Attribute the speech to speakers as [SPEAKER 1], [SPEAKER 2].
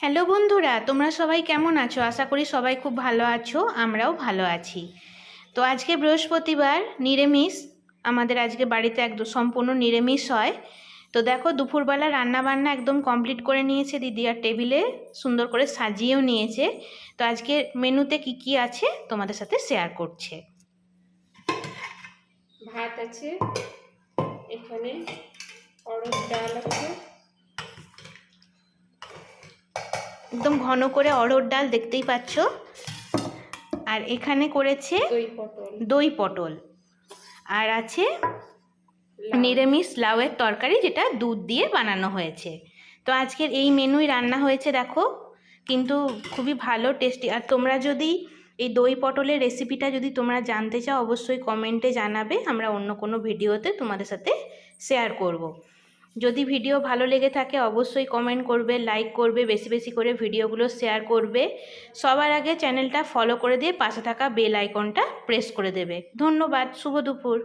[SPEAKER 1] Hello বন্ধুরা, তোমরা সবাই কেমন আছো? আশা করি সবাই খুব ভালো আছো, আমরাও ভালো আছি। তো আজকে বৃহস্পতিবার, নিরামিষ। আমাদের আজকে বাড়িতে একদম সম্পূর্ণ নিরামিষ হয়। তো দেখো, দুপুরবেলা রান্না বান্না একদম কমপ্লিট করে নিয়েছে দিদি, আর টেবিলে সুন্দর করে সাজিয়েও নিয়েছে। তো আজকে মেনুতে কি কি আছে তোমাদের সাথে শেয়ার করছে।
[SPEAKER 2] ভাত আছে, এখানে অড়হর ডাল আছে,
[SPEAKER 1] একদম ঘন করে অড়হর ডাল দেখতেই পাচ্ছ। আর এখানে করেছে দই পটল, আর আছে নিরামিষ লাউয়ের তরকারি, যেটা দুধ দিয়ে বানানো হয়েছে। তো আজকের এই মেনুই রান্না হয়েছে দেখো, কিন্তু খুবই ভালো টেস্টি। আর তোমরা যদি এই দই পটলের রেসিপিটা যদি তোমরা জানতে চাও, অবশ্যই কমেন্টে জানাবে, আমরা অন্য কোনো ভিডিওতে তোমাদের সাথে শেয়ার করব। যদি ভিডিও ভালো লেগে থাকে অবশ্যই কমেন্ট করবে, লাইক করবে, বেশি বেশি করে ভিডিওগুলো শেয়ার করবে। সবার আগে চ্যানেলটা ফলো করে দিয়ে পাশে থাকা বেল আইকনটা প্রেস করে দেবে। ধন্যবাদ। শুভ দুপুর।